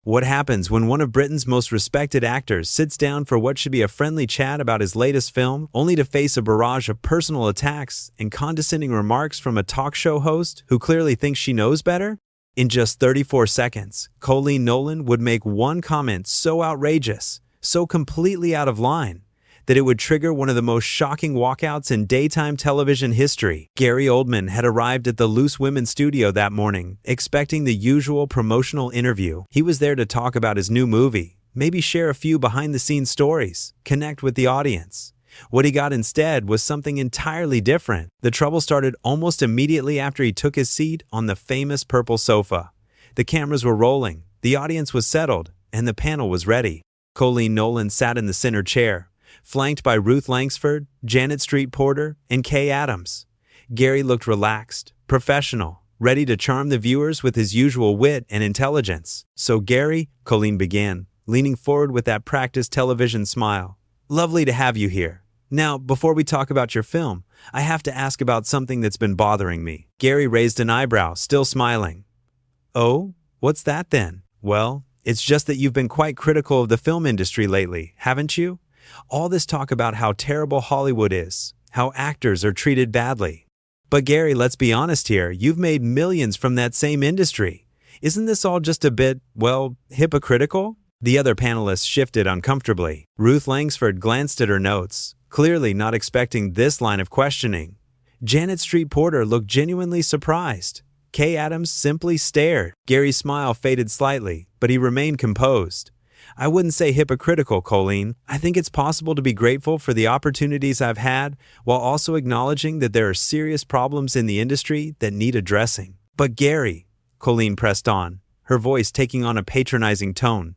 What happens when one of Britain's most respected actors sits down for what should be a friendly chat about his latest film, only to face a barrage of personal attacks and condescending remarks from a talk show host who clearly thinks she knows better? In just 34 seconds, Coleen Nolan would make one comment so outrageous, so completely out of line, that it would trigger one of the most shocking walkouts in daytime television history. Gary Oldman had arrived at the Loose Women studio that morning, expecting the usual promotional interview. He was there to talk about his new movie, maybe share a few behind-the-scenes stories, connect with the audience. What he got instead was something entirely different. The trouble started almost immediately after he took his seat on the famous purple sofa. The cameras were rolling, the audience was settled, and the panel was ready. Coleen Nolan sat in the center chair, flanked by Ruth Langsford, Janet Street Porter, and Kay Adams. Gary looked relaxed, professional, ready to charm the viewers with his usual wit and intelligence. "So Gary," Coleen began, leaning forward with that practiced television smile, "lovely to have you here. Now, before we talk about your film, I have to ask about something that's been bothering me." Gary raised an eyebrow, still smiling. "Oh, what's that then?" "Well, it's just that you've been quite critical of the film industry lately, haven't you? All this talk about how terrible Hollywood is, how actors are treated badly. But Gary, let's be honest here, you've made millions from that same industry. Isn't this all just a bit, well, hypocritical?" The other panelists shifted uncomfortably. Ruth Langsford glanced at her notes, clearly not expecting this line of questioning. Janet Street Porter looked genuinely surprised. Kay Adams simply stared. Gary's smile faded slightly, but he remained composed. "I wouldn't say hypocritical, Coleen. I think it's possible to be grateful for the opportunities I've had while also acknowledging that there are serious problems in the industry that need addressing." "But Gary," Coleen pressed on, her voice taking on a patronizing tone,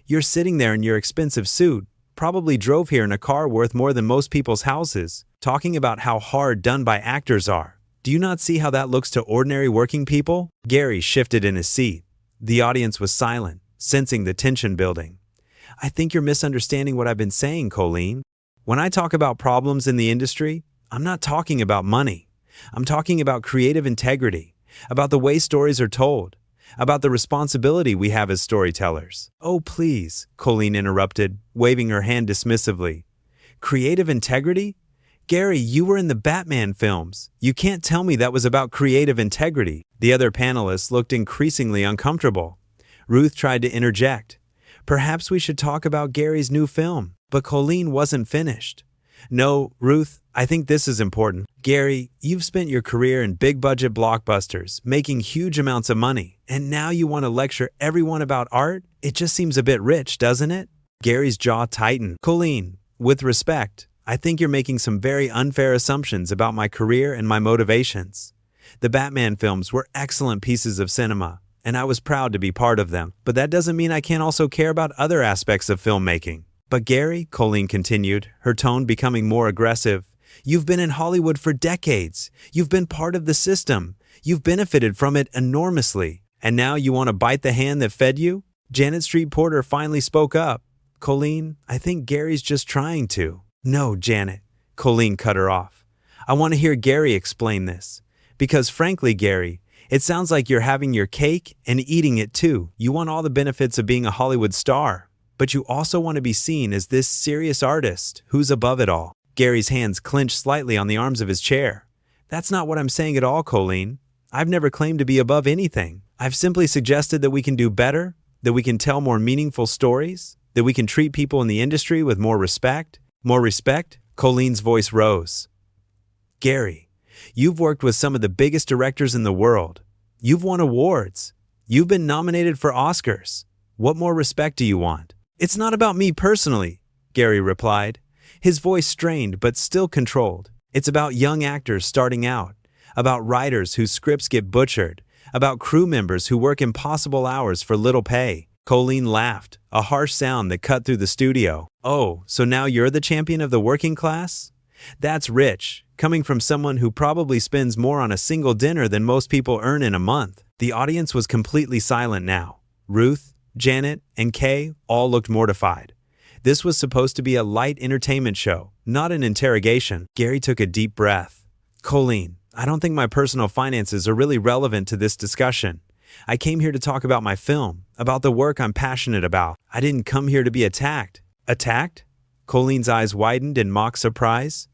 "you're sitting there in your expensive suit, probably drove here in a car worth more than most people's houses, talking about how hard done by actors are. Do you not see how that looks to ordinary working people?" Gary shifted in his seat. The audience was silent, sensing the tension building. "I think you're misunderstanding what I've been saying, Coleen. When I talk about problems in the industry, I'm not talking about money. I'm talking about creative integrity, about the way stories are told, about the responsibility we have as storytellers." "Oh, please," Coleen interrupted, waving her hand dismissively. "Creative integrity? Gary, you were in the Batman films. You can't tell me that was about creative integrity." The other panelists looked increasingly uncomfortable. Ruth tried to interject. "Perhaps we should talk about Gary's new film." But Coleen wasn't finished. "No, Ruth, I think this is important. Gary, you've spent your career in big-budget blockbusters, making huge amounts of money, and now you want to lecture everyone about art? It just seems a bit rich, doesn't it?" Gary's jaw tightened. "Coleen, with respect, I think you're making some very unfair assumptions about my career and my motivations. The Batman films were excellent pieces of cinema, and I was proud to be part of them. But that doesn't mean I can't also care about other aspects of filmmaking." "But Gary," Coleen continued, her tone becoming more aggressive, "you've been in Hollywood for decades. You've been part of the system. You've benefited from it enormously. And now you want to bite the hand that fed you?" Janet Street Porter finally spoke up. "Coleen, I think Gary's just trying to." "No, Janet," Coleen cut her off. "I want to hear Gary explain this. Because frankly, Gary, it sounds like you're having your cake and eating it too. You want all the benefits of being a Hollywood star, but you also want to be seen as this serious artist who's above it all." Gary's hands clenched slightly on the arms of his chair. "That's not what I'm saying at all, Coleen. I've never claimed to be above anything. I've simply suggested that we can do better, that we can tell more meaningful stories, that we can treat people in the industry with more respect." "More respect?" Coleen's voice rose. "Gary, you've worked with some of the biggest directors in the world. You've won awards. You've been nominated for Oscars. What more respect do you want?" "It's not about me personally," Gary replied, his voice strained but still controlled. "It's about young actors starting out, about writers whose scripts get butchered, about crew members who work impossible hours for little pay." Coleen laughed, a harsh sound that cut through the studio. "Oh, so now you're the champion of the working class? That's rich, coming from someone who probably spends more on a single dinner than most people earn in a month." The audience was completely silent now. Ruth, Janet, and Kay all looked mortified. This was supposed to be a light entertainment show, not an interrogation. Gary took a deep breath. "Coleen, I don't think my personal finances are really relevant to this discussion. I came here to talk about my film, about the work I'm passionate about. I didn't come here to be attacked. Attacked? Coleen's eyes widened in mock surprise.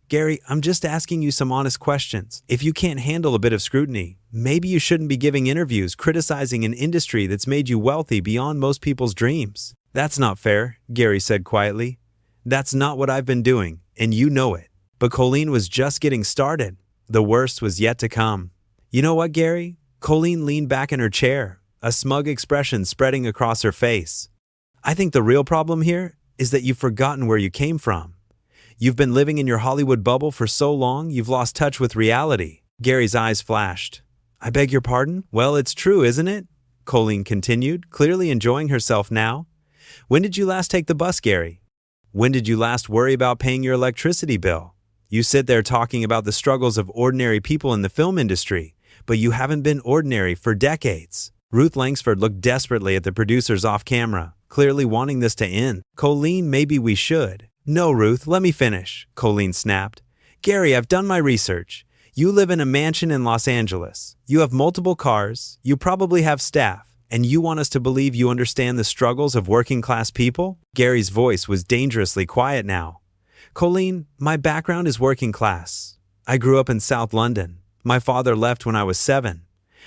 Gary, I'm just asking you some honest questions. If you can't handle a bit of scrutiny, maybe you shouldn't be giving interviews criticizing an industry that's made you wealthy beyond most people's dreams. That's not fair, Gary said quietly. That's not what I've been doing, and you know it. But Coleen was just getting started. The worst was yet to come. You know what, Gary? Coleen leaned back in her chair, a smug expression spreading across her face. I think the real problem here is that you've forgotten where you came from. You've been living in your Hollywood bubble for so long you've lost touch with reality. Gary's eyes flashed. I beg your pardon? Well, it's true, isn't it? Coleen continued, clearly enjoying herself now. When did you last take the bus, Gary? When did you last worry about paying your electricity bill? You sit there talking about the struggles of ordinary people in the film industry, but you haven't been ordinary for decades. Ruth Langsford looked desperately at the producers off camera, clearly wanting this to end. Coleen, maybe we should. No, Ruth, let me finish, Coleen snapped. Gary, I've done my research. You live in a mansion in Los Angeles. You have multiple cars. You probably have staff. And you want us to believe you understand the struggles of working-class people? Gary's voice was dangerously quiet now. Coleen, my background is working class. I grew up in South London. My father left when I was 7.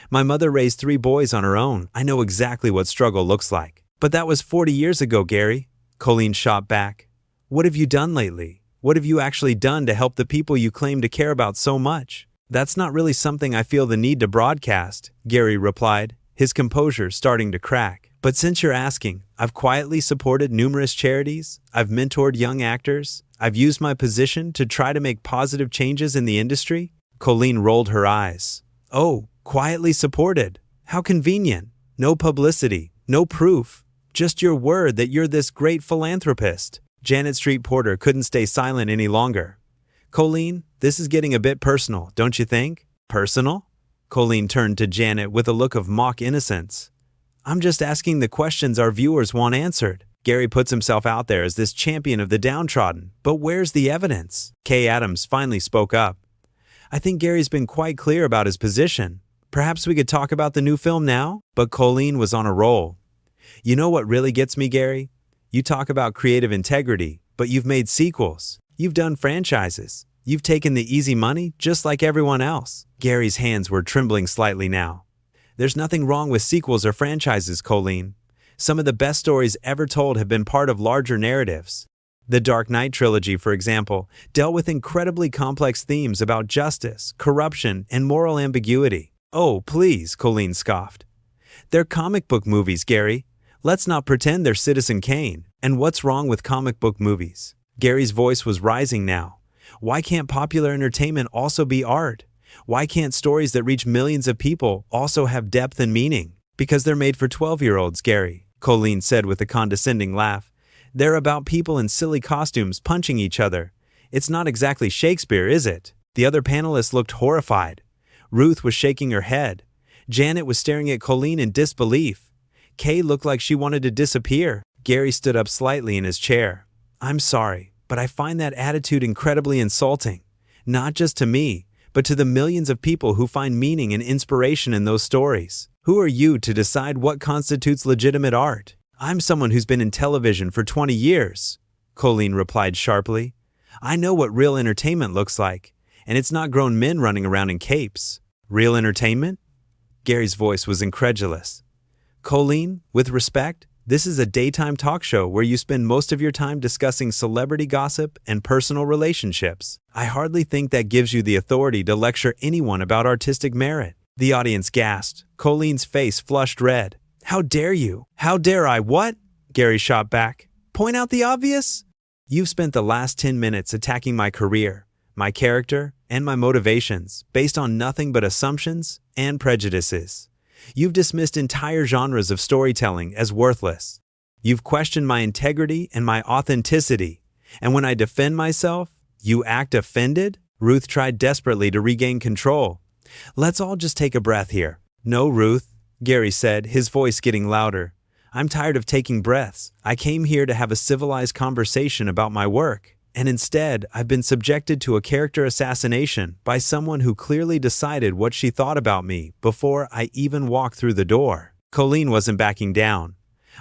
My mother raised 3 boys on her own. I know exactly what struggle looks like. But that was 40 years ago, Gary. Coleen shot back. What have you done lately? What have you actually done to help the people you claim to care about so much? That's not really something I feel the need to broadcast, Gary replied, his composure starting to crack. But since you're asking, I've quietly supported numerous charities, I've mentored young actors, I've used my position to try to make positive changes in the industry. Coleen rolled her eyes. Oh, quietly supported. How convenient. No publicity, no proof. Just your word that you're this great philanthropist. Janet Street Porter couldn't stay silent any longer. Coleen, this is getting a bit personal, don't you think? Personal? Coleen turned to Janet with a look of mock innocence. I'm just asking the questions our viewers want answered. Gary puts himself out there as this champion of the downtrodden, but where's the evidence? Kay Adams finally spoke up. I think Gary's been quite clear about his position. Perhaps we could talk about the new film now? But Coleen was on a roll. You know what really gets me, Gary? You talk about creative integrity, but you've made sequels. You've done franchises. You've taken the easy money just like everyone else. Gary's hands were trembling slightly now. There's nothing wrong with sequels or franchises, Coleen. Some of the best stories ever told have been part of larger narratives. The Dark Knight trilogy, for example, dealt with incredibly complex themes about justice, corruption, and moral ambiguity. Oh, please, Coleen scoffed. They're comic book movies, Gary. Let's not pretend they're Citizen Kane. And what's wrong with comic book movies? Gary's voice was rising now. Why can't popular entertainment also be art? Why can't stories that reach millions of people also have depth and meaning? Because they're made for 12-year-olds, Gary, Coleen said with a condescending laugh. They're about people in silly costumes punching each other. It's not exactly Shakespeare, is it? The other panelists looked horrified. Ruth was shaking her head. Janet was staring at Coleen in disbelief. Kay looked like she wanted to disappear. Gary stood up slightly in his chair. I'm sorry, but I find that attitude incredibly insulting. Not just to me, but to the millions of people who find meaning and inspiration in those stories. Who are you to decide what constitutes legitimate art? I'm someone who's been in television for 20 years, Coleen replied sharply. I know what real entertainment looks like, and it's not grown men running around in capes. Real entertainment? Gary's voice was incredulous. Coleen, with respect, this is a daytime talk show where you spend most of your time discussing celebrity gossip and personal relationships. I hardly think that gives you the authority to lecture anyone about artistic merit. The audience gasped. Coleen's face flushed red. How dare you? How dare I? What? Gary shot back. Point out the obvious? You've spent the last 10 minutes attacking my career, my character, and my motivations based on nothing but assumptions and prejudices. You've dismissed entire genres of storytelling as worthless. You've questioned my integrity and my authenticity. And when I defend myself, you act offended? Ruth tried desperately to regain control. Let's all just take a breath here. No, Ruth, Gary said, his voice getting louder. I'm tired of taking breaths. I came here to have a civilized conversation about my work. and instead, I've been subjected to a character assassination by someone who clearly decided what she thought about me before I even walked through the door. Coleen wasn't backing down.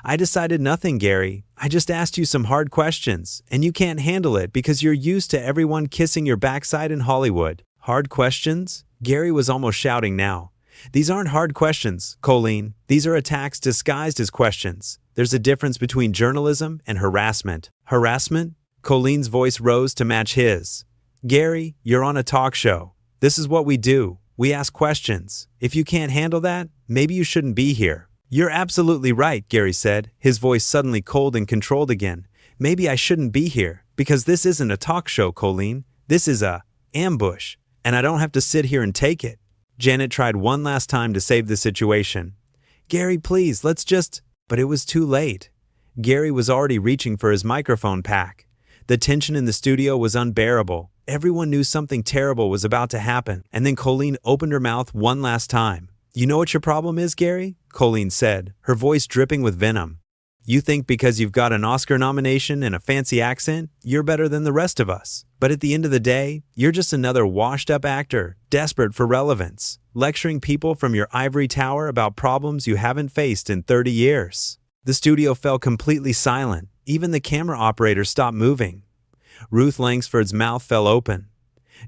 I decided nothing, Gary. I just asked you some hard questions, and you can't handle it because you're used to everyone kissing your backside in Hollywood. Hard questions? Gary was almost shouting now. These aren't hard questions, Coleen. These are attacks disguised as questions. There's a difference between journalism and harassment. Harassment? Coleen's voice rose to match his. Gary, you're on a talk show. This is what we do. We ask questions. If you can't handle that, maybe you shouldn't be here. You're absolutely right, Gary said, his voice suddenly cold and controlled again. Maybe I shouldn't be here, because this isn't a talk show, Coleen. This is a ambush, and I don't have to sit here and take it. Janet tried one last time to save the situation. Gary, please, let's just... But it was too late. Gary was already reaching for his microphone pack. The tension in the studio was unbearable. Everyone knew something terrible was about to happen, and then Coleen opened her mouth one last time. You know what your problem is, Gary? Coleen said, her voice dripping with venom. You think because you've got an Oscar nomination and a fancy accent, you're better than the rest of us. But at the end of the day, you're just another washed-up actor, desperate for relevance, lecturing people from your ivory tower about problems you haven't faced in 30 years. The studio fell completely silent. Even the camera operator stopped moving. Ruth Langsford's mouth fell open.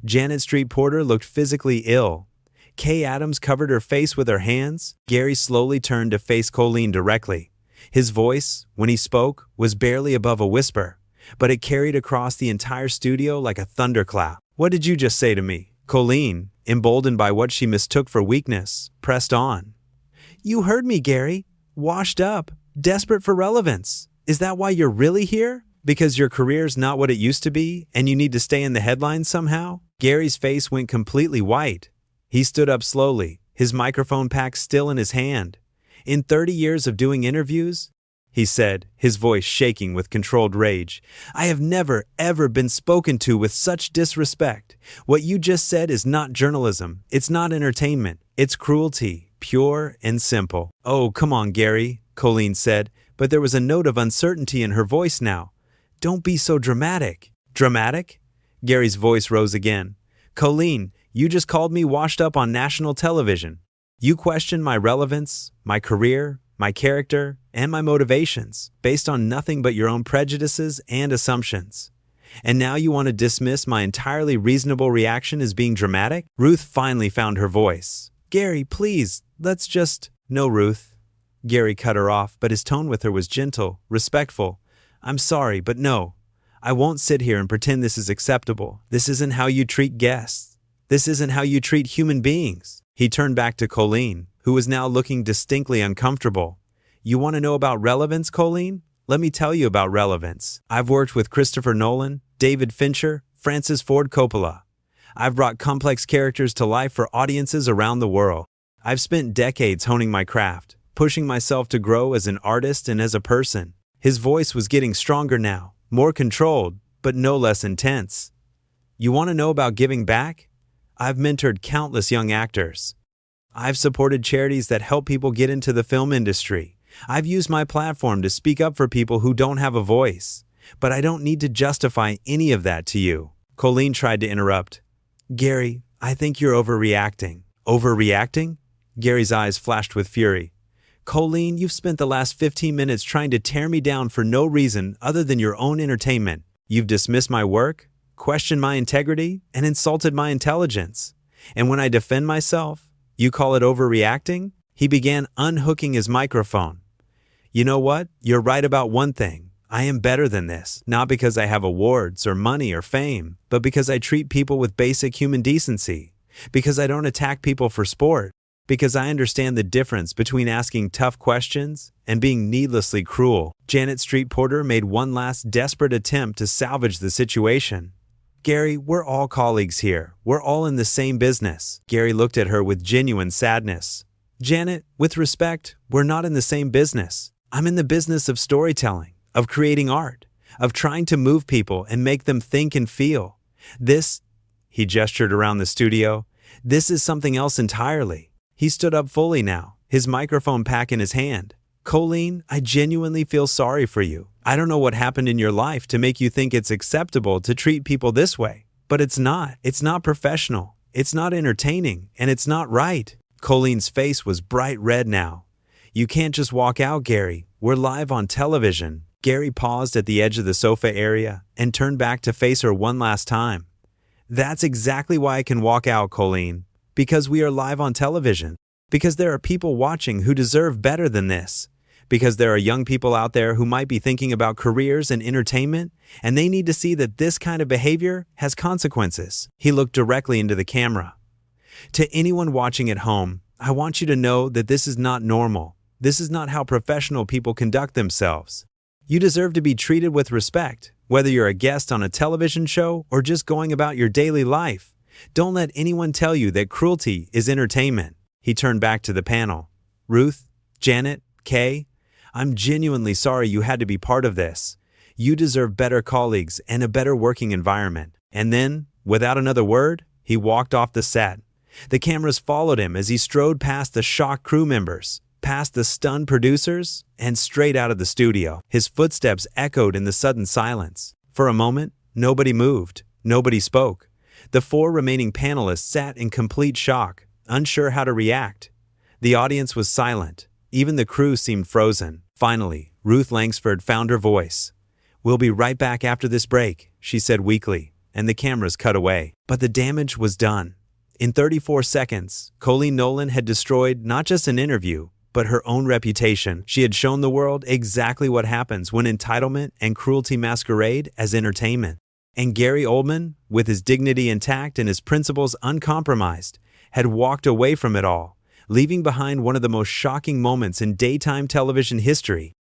Janet Street Porter looked physically ill. Kay Adams covered her face with her hands. Gary slowly turned to face Coleen directly. His voice, when he spoke, was barely above a whisper, but it carried across the entire studio like a thunderclap. What did you just say to me? Coleen, emboldened by what she mistook for weakness, pressed on. You heard me, Gary. Washed up, desperate for relevance. Is that why you're really here? Because your career's not what it used to be, and you need to stay in the headlines somehow? Gary's face went completely white. He stood up slowly, his microphone pack still in his hand. In 30 years of doing interviews, he said, his voice shaking with controlled rage, I have never, ever been spoken to with such disrespect. What you just said is not journalism. It's not entertainment. It's cruelty, pure and simple. Oh, come on, Gary, Coleen said, but there was a note of uncertainty in her voice now. Don't be so dramatic. Dramatic? Gary's voice rose again. Coleen, you just called me washed up on national television. You questioned my relevance, my career, my character, and my motivations, based on nothing but your own prejudices and assumptions. And now you want to dismiss my entirely reasonable reaction as being dramatic? Ruth finally found her voice. Gary, please, let's just... No, Ruth. Gary cut her off, but his tone with her was gentle, respectful. I'm sorry, but no. I won't sit here and pretend this is acceptable. This isn't how you treat guests. This isn't how you treat human beings. He turned back to Coleen, who was now looking distinctly uncomfortable. You want to know about relevance, Coleen? Let me tell you about relevance. I've worked with Christopher Nolan, David Fincher, Francis Ford Coppola. I've brought complex characters to life for audiences around the world. I've spent decades honing my craft, pushing myself to grow as an artist and as a person. His voice was getting stronger now, more controlled, but no less intense. You want to know about giving back? I've mentored countless young actors. I've supported charities that help people get into the film industry. I've used my platform to speak up for people who don't have a voice. But I don't need to justify any of that to you. Coleen tried to interrupt. Gary, I think you're overreacting. Overreacting? Gary's eyes flashed with fury. Coleen, you've spent the last 15 minutes trying to tear me down for no reason other than your own entertainment. You've dismissed my work, questioned my integrity, and insulted my intelligence. And when I defend myself, you call it overreacting? He began unhooking his microphone. You know what? You're right about one thing. I am better than this, not because I have awards or money or fame, but because I treat people with basic human decency, because I don't attack people for sport, because I understand the difference between asking tough questions and being needlessly cruel. Janet Street Porter made one last desperate attempt to salvage the situation. Gary, we're all colleagues here. We're all in the same business. Gary looked at her with genuine sadness. Janet, with respect, we're not in the same business. I'm in the business of storytelling, of creating art, of trying to move people and make them think and feel. This, he gestured around the studio, this is something else entirely. He stood up fully now, his microphone pack in his hand. Coleen, I genuinely feel sorry for you. I don't know what happened in your life to make you think it's acceptable to treat people this way, but it's not. It's not professional. It's not entertaining, and it's not right." Coleen's face was bright red now. "You can't just walk out, Gary. We're live on television." Gary paused at the edge of the sofa area and turned back to face her one last time. "That's exactly why I can walk out, Coleen. Because we are live on television. Because there are people watching who deserve better than this. Because there are young people out there who might be thinking about careers and entertainment, and they need to see that this kind of behavior has consequences." He looked directly into the camera. "To anyone watching at home, I want you to know that this is not normal. This is not how professional people conduct themselves. You deserve to be treated with respect, whether you're a guest on a television show or just going about your daily life. Don't let anyone tell you that cruelty is entertainment." He turned back to the panel. "Ruth, Janet, Kay, I'm genuinely sorry you had to be part of this. You deserve better colleagues and a better working environment." And then, without another word, he walked off the set. The cameras followed him as he strode past the shocked crew members, past the stunned producers, and straight out of the studio. His footsteps echoed in the sudden silence. For a moment, nobody moved, nobody spoke. The 4 remaining panelists sat in complete shock, unsure how to react. The audience was silent. Even the crew seemed frozen. Finally, Ruth Langsford found her voice. "We'll be right back after this break," she said weakly, and the cameras cut away. But the damage was done. In 34 seconds, Coleen Nolan had destroyed not just an interview, but her own reputation. She had shown the world exactly what happens when entitlement and cruelty masquerade as entertainment. And Gary Oldman, with his dignity intact and his principles uncompromised, had walked away from it all, leaving behind one of the most shocking moments in daytime television history.